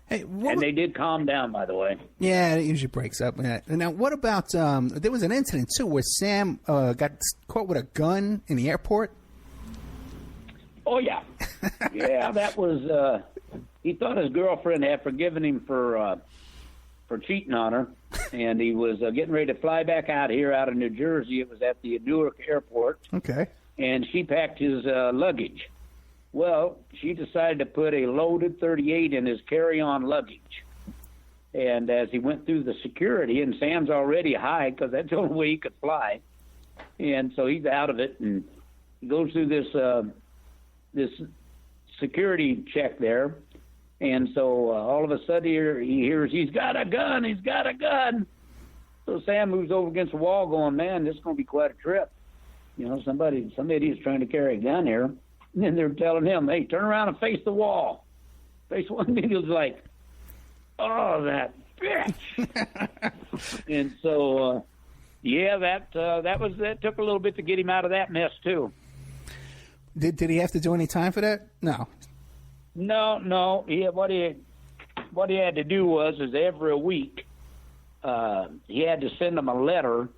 Hey, and they did calm down, by the way. Yeah, it usually breaks up. Now, what about, there was an incident, too, where Sam got caught with a gun in the airport? Oh, yeah. Yeah, that was, he thought his girlfriend had forgiven him for cheating on her, and he was getting ready to fly back out here out of New Jersey. It was at the Newark airport. Okay. And she packed his luggage. Well, she decided to put a loaded .38 in his carry-on luggage. And as he went through the security, and Sam's already high because that's the only way he could fly, and so he's out of it, and he goes through this security check there, and so all of a sudden he hears, "He's got a gun, he's got a gun." So Sam moves over against the wall going, "Man, this is going to be quite a trip. Somebody is trying to carry a gun here." And then they're telling him, "Hey, turn around and face the wall." Face one, and he was like, "Oh, that bitch." And so, that took a little bit to get him out of that mess too. Did he have to do any time for that? No. No. What he had to do was every week he had to send them a letter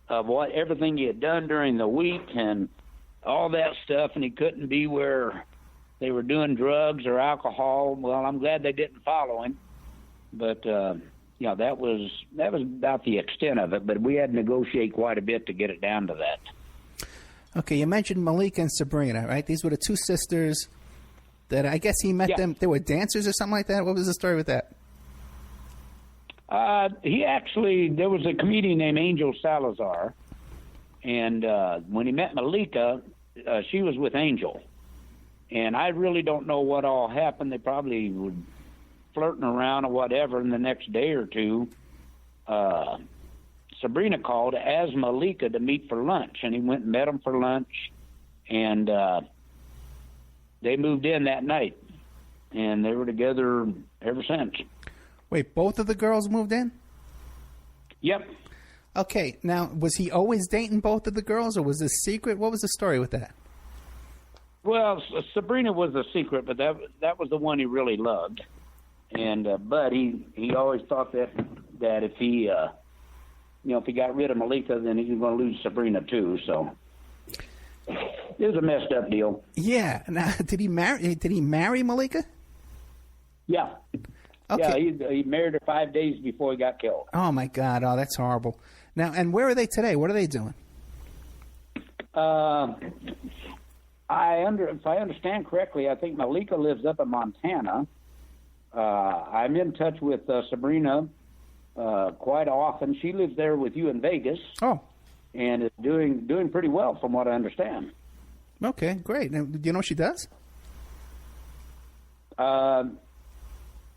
of everything he had done during the week and all that stuff, and he couldn't be where they were doing drugs or alcohol. Well, I'm glad they didn't follow him, but that was about the extent of it. But we had to negotiate quite a bit to get it down to that. Okay, you mentioned Malika and Sabrina, right? These were the two sisters that I guess he met them. They were dancers or something like that. What was the story with that? There was a comedian named Angel Salazar. And when he met Malika, she was with Angel. And I really don't know what all happened. They probably were flirting around or whatever. And the next day or two, Sabrina called as Malika to meet for lunch. And he went and met them for lunch. And they moved in that night. And they were together ever since. Wait, both of the girls moved in? Yep. Okay, now, was he always dating both of the girls, or was this secret? What was the story with that? Well, Sabrina was a secret, but that was the one he really loved. And but he always thought that if he if he got rid of Malika, then he was going to lose Sabrina too. So it was a messed up deal. Yeah. Now, did he marry Malika? Yeah. Okay. Yeah, he married her 5 days before he got killed. Oh my God! Oh, that's horrible. Now, and where are they today? What are they doing? If I understand correctly, I think Malika lives up in Montana. I'm in touch with Sabrina quite often. She lives there with you in Vegas. Oh. And is doing pretty well from what I understand. Okay, great. Now, do you know what she does?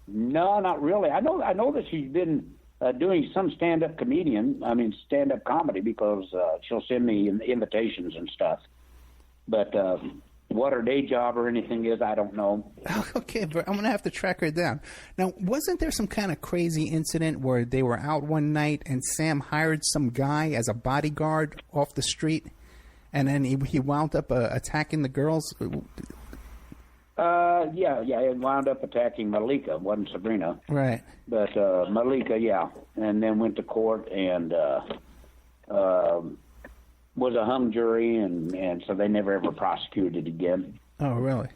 No, not really. I know that she's been doing some stand-up comedy because she'll send me invitations and stuff. But what her day job or anything is, I don't know. Okay, but I'm going to have to track her down. Now, wasn't there some kind of crazy incident where they were out one night and Sam hired some guy as a bodyguard off the street, and then he wound up attacking the girls? Yeah, it wound up attacking Malika. It wasn't Sabrina. Right. But Malika, yeah. And then went to court and was a hung jury, and so they never ever prosecuted again. Oh, really?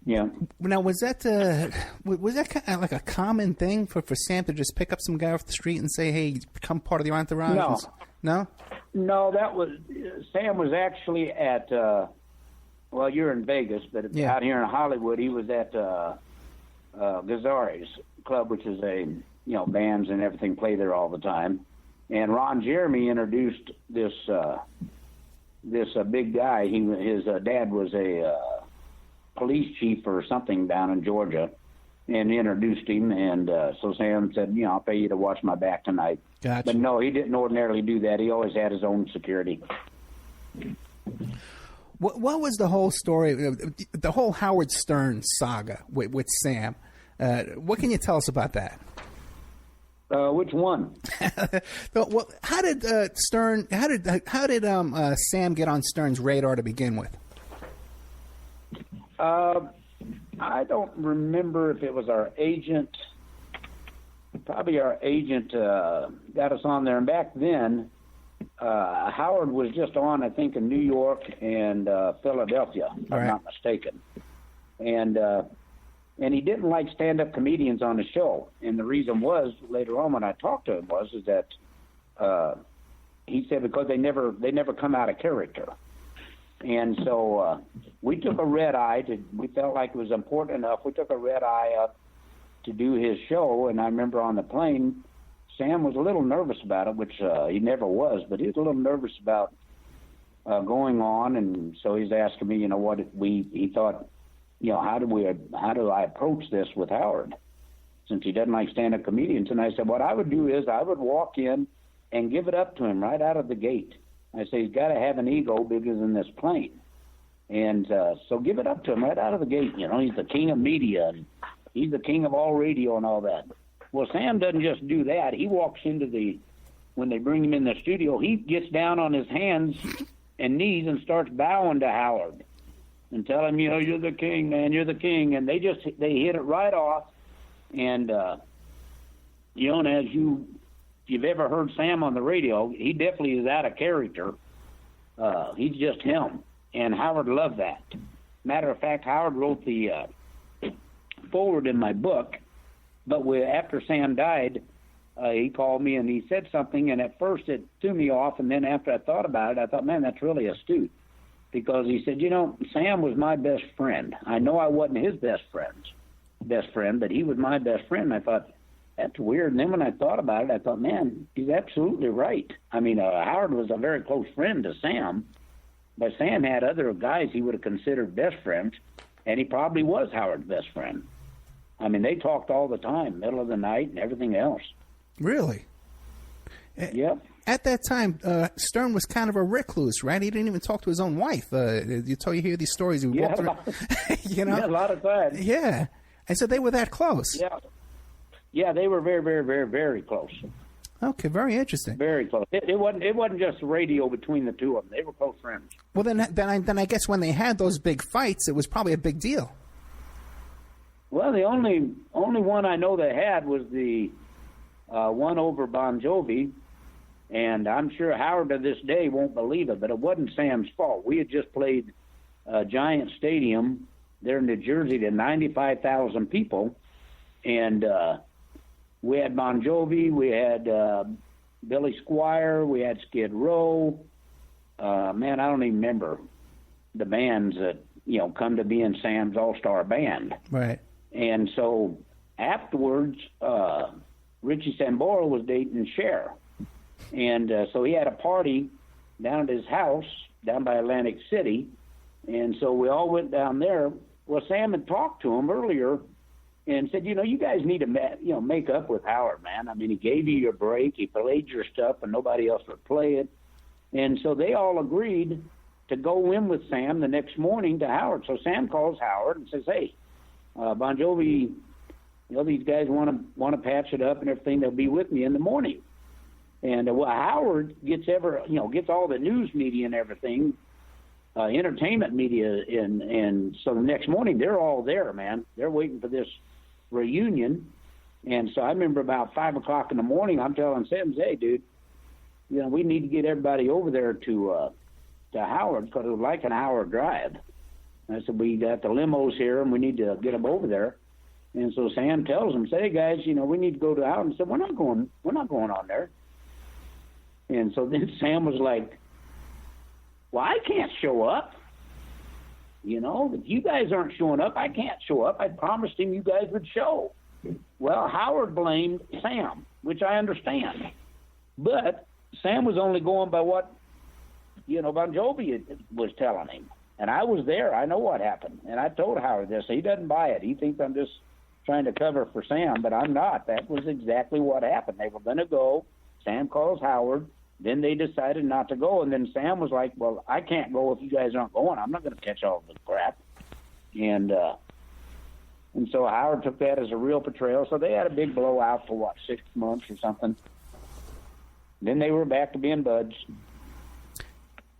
Yeah. Now, was that kind of like a common thing for Sam to just pick up some guy off the street and say, "Hey, become part of the entourage"? No. No, Sam was actually at. Well, you're in Vegas, but out here in Hollywood, he was at Gazzari's club, which is bands and everything play there all the time. And Ron Jeremy introduced this big guy. His dad was a police chief or something down in Georgia, and introduced him. And so Sam said, "I'll pay you to watch my back tonight." Gotcha. But no, he didn't ordinarily do that. He always had his own security. What was the whole story, the whole Howard Stern saga with Sam? What can you tell us about that? Which one? How did Stern? How did Sam get on Stern's radar to begin with? I don't remember if it was our agent. Probably our agent got us on there, and back then. Howard was just on, I think, in New York and Philadelphia, if I'm not mistaken. And he didn't like stand-up comedians on the show. And the reason was, later on when I talked to him, is that he said because they never come out of character. And so we took a red eye. We felt like it was important enough. We took a red eye up to do his show. And I remember on the plane, Sam was a little nervous about it, which he never was, but he was a little nervous about going on, and so he's asking me, he thought, how do I approach this with Howard, since he doesn't like stand-up comedians? And I said, what I would do is I would walk in and give it up to him right out of the gate. I say he's got to have an ego bigger than this plane, and so give it up to him right out of the gate. He's the king of media, and he's the king of all radio and all that. Well, Sam doesn't just do that. He walks when they bring him in the studio, he gets down on his hands and knees and starts bowing to Howard and tell him, you're the king, man, you're the king. And they hit it right off. And, and as you've ever heard Sam on the radio, he definitely is out of character. He's just him. And Howard loved that. Matter of fact, Howard wrote the forward in my book. But after Sam died, he called me and he said something, and at first it threw me off, and then after I thought about it, I thought, man, that's really astute. Because he said, Sam was my best friend. I know I wasn't his best friend, but he was my best friend. And I thought, that's weird. And then when I thought about it, I thought, man, he's absolutely right. I mean, Howard was a very close friend to Sam, but Sam had other guys he would have considered best friends, and he probably was Howard's best friend. I mean, they talked all the time, middle of the night and everything else. Really? Yep. At that time, Stern was kind of a recluse, right? He didn't even talk to his own wife. You hear these stories. He walked around, Yeah, a lot of times. Yeah. And so they were that close. Yeah, they were very, very, very, very close. Okay, very interesting. Very close. It wasn't just radio between the two of them. They were close friends. Well, then I guess when they had those big fights, it was probably a big deal. Well, the only one I know they had was the one over Bon Jovi, and I'm sure Howard to this day won't believe it, but it wasn't Sam's fault. We had just played Giant Stadium there in New Jersey to 95,000 people, and we had Bon Jovi, we had Billy Squier, we had Skid Row. Man, I don't even remember the bands that come to be in Sam's All-Star Band. Right. And so afterwards, Richie Sambora was dating Cher. And so he had a party down at his house down by Atlantic City. And so we all went down there. Well, Sam had talked to him earlier and said, you guys need to, make up with Howard, man. I mean, he gave you your break. He played your stuff and nobody else would play it. And so they all agreed to go in with Sam the next morning to Howard. So Sam calls Howard and says, hey, Bon Jovi, these guys want to patch it up and everything. They'll be with me in the morning. And Howard gets all the news media and everything, entertainment media, and so the next morning they're all there, man. They're waiting for this reunion. And so I remember about 5 o'clock in the morning, I'm telling Sam, hey, dude, we need to get everybody over there to Howard, because it was like an hour drive. And I said, we got the limos here and we need to get them over there. And so Sam tells them, say, hey guys, we need to go to Howard. And said, we're not going on there. And so then Sam was like, well, I can't show up. If you guys aren't showing up, I can't show up. I promised him you guys would show. Well, Howard blamed Sam, which I understand. But Sam was only going by what, Bon Jovi was telling him. And I was there. I know what happened. And I told Howard this. He doesn't buy it. He thinks I'm just trying to cover for Sam, but I'm not. That was exactly what happened. They were going to go. Sam calls Howard. Then they decided not to go. And then Sam was like, well, I can't go if you guys aren't going. I'm not going to catch all the crap. And so Howard took that as a real betrayal. So they had a big blowout for, 6 months or something. Then they were back to being buds.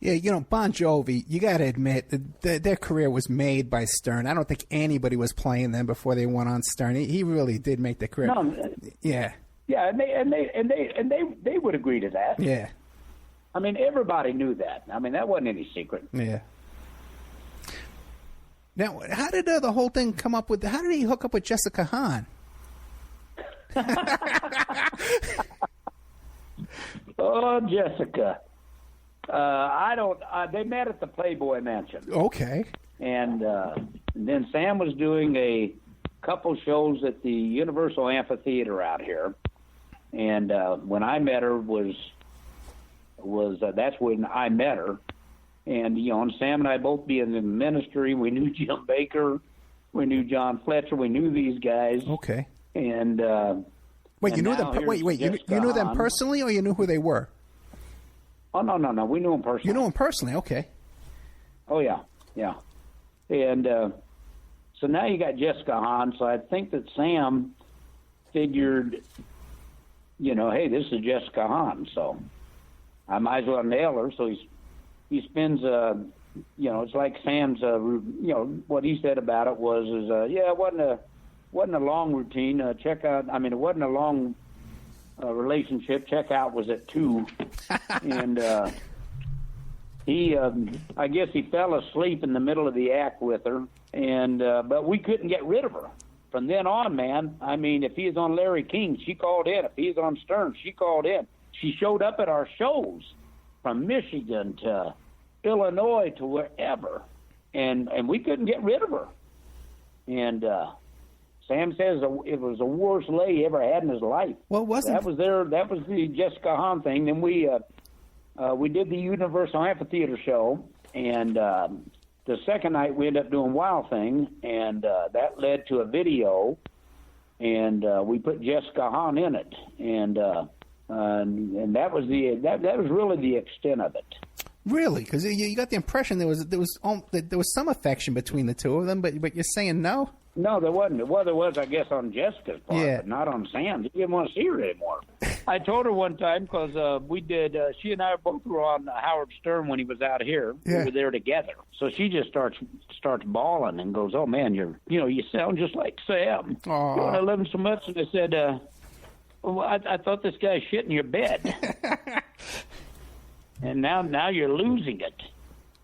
Yeah, Bon Jovi, you got to admit, their career was made by Stern. I don't think anybody was playing them before they went on Stern. He really did make their career. No, yeah. Yeah, and they would agree to that. Yeah. I mean, everybody knew that. I mean, that wasn't any secret. Yeah. Now, how did the whole thing come up with? How did he hook up with Jessica Hahn? Oh, Jessica. I don't. They met at the Playboy Mansion. Okay. And then Sam was doing a couple shows at the Universal Amphitheater out here. And when I met her was that's when I met her. And and Sam and I both being in the ministry, we knew Jim Baker, we knew John Fletcher, we knew these guys. Okay. And wait, you and knew them? Wait, you knew them personally, or you knew who they were? Oh no, we knew them personally. You knew them personally, okay. Oh yeah. And so now you got Jessica Hahn. So I think that Sam figured, hey, this is Jessica Hahn, so I might as well nail her. So he spends, it's like Sam's, what he said about it was, it wasn't a long routine. It wasn't a long relationship. Checkout was at 2, and he, I guess he fell asleep in the middle of the act with her, and but we couldn't get rid of her. From then on, man, I mean, if he was on Larry King, she called in. If he was on Stern, she called in. She showed up at our shows from Michigan to Illinois to wherever, and we couldn't get rid of her. And Sam says it was the worst lay he ever had in his life. Well, that was the Jessica Hahn thing. Then we did the Universal Amphitheater show, and the second night we ended up doing Wild Thing, and that led to a video, and we put Jessica Hahn in it, and that was really the extent of it. Really? Because you got the impression there was some affection between the two of them, but you're saying no? No, there wasn't. Well, there was, I guess, on Jessica's part, but not on Sam's. He didn't want to see her anymore. I told her one time because we did. She and I both were on Howard Stern when he was out here. Yeah. We were there together. So she just starts bawling and goes, "Oh man, you sound just like Sam." I love him so much. And I said, well, I thought this guy shit in your bed, and now you're losing it.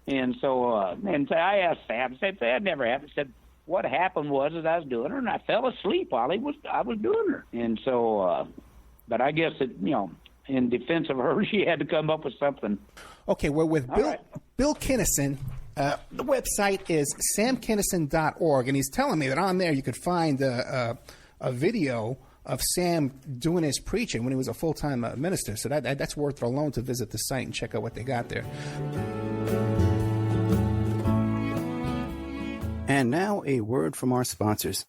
And so, and I asked Sam. I said, "That never happened." I said, what happened was I was doing her, and I fell asleep while I was doing her. And so, but I guess in defense of her, she had to come up with something. Okay, we're with Bill Kinison. The website is samkinison.org, and he's telling me that on there you could find a video of Sam doing his preaching when he was a full-time minister. So that's worth it alone to visit the site and check out what they got there. And now a word from our sponsors.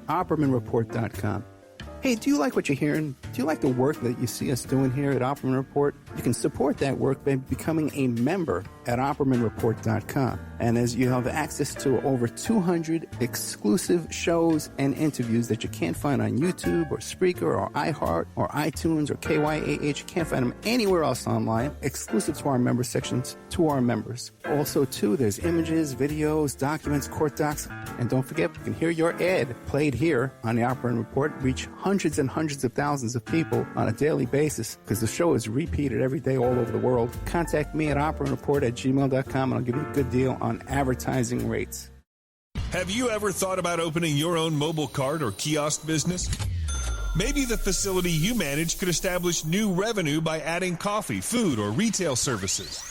OppermanReport.com. Hey, do you like what you're hearing? Do you like the work that you see us doing here at Opperman Report? You can support that work by becoming a member at OppermanReport.com. And as you have access to over 200 exclusive shows and interviews that you can't find on YouTube or Spreaker or iHeart or iTunes or KYAH. You can't find them anywhere else online, exclusive to our member sections, to our members. Also, too, there's images, videos, documents, court docs. And don't forget, you can hear your ad played here on the Opperman Report, reach hundreds and hundreds of thousands of people on a daily basis because the show is repeated every day all over the world. Contact me at oppermanreport@gmail.com and I'll give you a good deal on advertising rates. Have you ever thought about opening your own mobile cart or kiosk business? Maybe the facility you manage could establish new revenue by adding coffee, food, or retail services.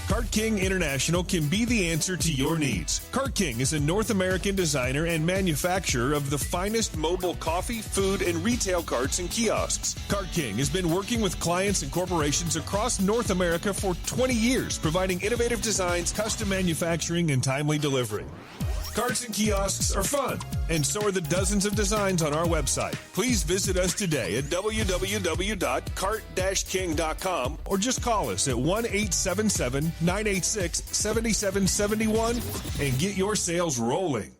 Cart King International can be the answer to your needs. Cart King is a North American designer and manufacturer of the finest mobile coffee, food, and retail carts and kiosks. Cart King has been working with clients and corporations across North America for 20 years, providing innovative designs, custom manufacturing, and timely delivery. Carts and kiosks are fun, and so are the dozens of designs on our website. Please visit us today at www.cart-king.com or just call us at 1-877-986-7771 and get your sales rolling.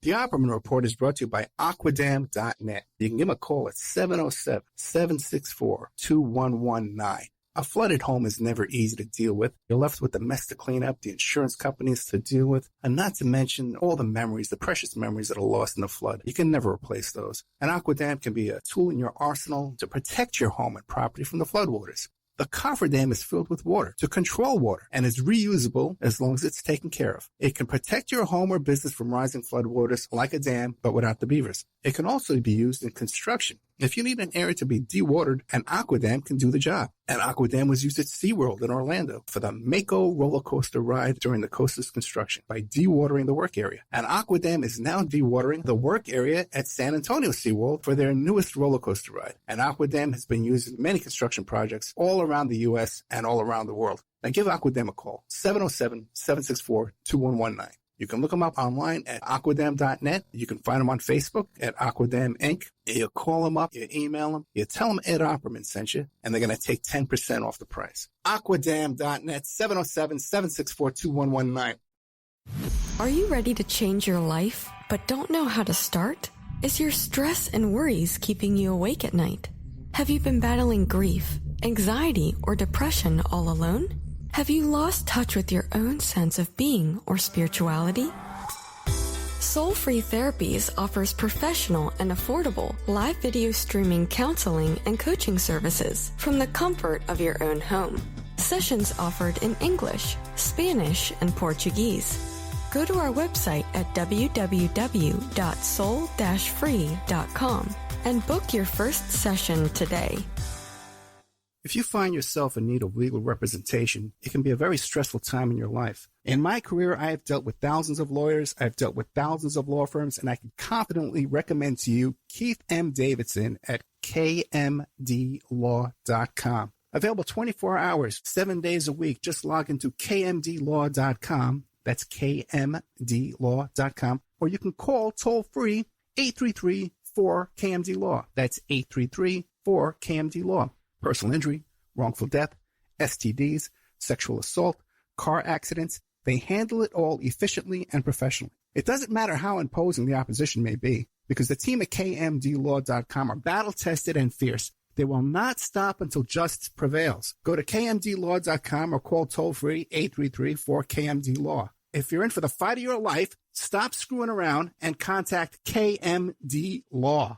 The Opperman Report is brought to you by Aquadam.net. You can give them a call at 707-764-2119. A flooded home is never easy to deal with. You're left with the mess to clean up, the insurance companies to deal with, and not to mention all the memories, the precious memories that are lost in the flood. You can never replace those. And Aquadam can be a tool in your arsenal to protect your home and property from the floodwaters. The cofferdam is filled with water to control water and is reusable as long as it's taken care of. It can protect your home or business from rising floodwaters like a dam, but without the beavers. It can also be used in construction. If you need an area to be dewatered, an Aquadam can do the job. An Aquadam was used at SeaWorld in Orlando for the Mako roller coaster ride during the coaster's construction by dewatering the work area. An Aquadam is now dewatering the work area at San Antonio SeaWorld for their newest roller coaster ride. An Aquadam has been used in many construction projects all around the U.S. and all around the world. Now give Aquadam a call, 707-764-2119. You can look them up online at aquadam.net. You can find them on Facebook at Aquadam Inc. You call them up, you email them, you tell them Ed Opperman sent you, and they're going to take 10% off the price. Aquadam.net, 707-764-2119. Are you ready to change your life, but don't know how to start? Is your stress and worries keeping you awake at night? Have you been battling grief, anxiety, or depression all alone? Have you lost touch with your own sense of being or spirituality? Soul Free Therapies offers professional and affordable live video streaming counseling and coaching services from the comfort of your own home. Sessions offered in English, Spanish, and Portuguese. Go to our website at www.soul-free.com and book your first session today. If you find yourself in need of legal representation, it can be a very stressful time in your life. In my career, I have dealt with thousands of lawyers, I've dealt with thousands of law firms, and I can confidently recommend to you Keith M. Davidson at kmdlaw.com. Available 24 hours, 7 days a week. Just log into kmdlaw.com. That's kmdlaw.com. Or you can call toll-free 833-4KMD-LAW. That's 833-4KMD-LAW. Personal injury, wrongful death, STDs, sexual assault, car accidents. They handle it all efficiently and professionally. It doesn't matter how imposing the opposition may be, because the team at kmdlaw.com are battle-tested and fierce. They will not stop until justice prevails. Go to kmdlaw.com or call toll-free 833-4KMD-LAW. If you're in for the fight of your life, stop screwing around and contact KMD Law.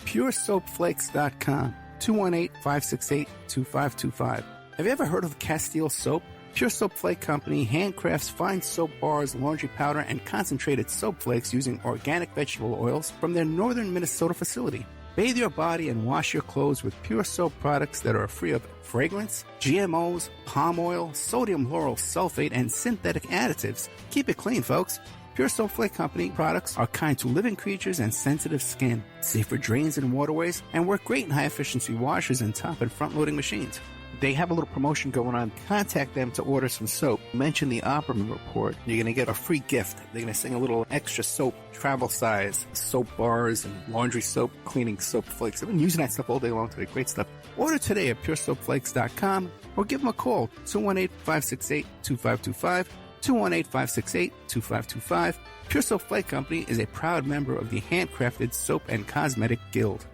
PureSoapFlakes.com. 218-568-2525. Have you ever heard of Castile Soap? Pure Soap Flake Company handcrafts fine soap bars, laundry powder, and concentrated soap flakes using organic vegetable oils from their northern Minnesota facility. Bathe your body and wash your clothes with Pure Soap products that are free of fragrance, GMOs, palm oil, sodium lauryl sulfate, and synthetic additives. Keep it clean, folks. Pure Soap Flake Company products are kind to living creatures and sensitive skin, safe for drains and waterways, and work great in high-efficiency washers and top and front-loading machines. They have a little promotion going on. Contact them to order some soap. Mention the Opperman Report. You're going to get a free gift. They're going to send a little extra soap, travel size, soap bars, and laundry soap, cleaning soap flakes. I've been using that stuff all day long today. Great stuff. Order today at puresoapflakes.com or give them a call, 218-568-2525, 218-568-2525. Pure Soap Flake Company is a proud member of the Handcrafted Soap and Cosmetic Guild.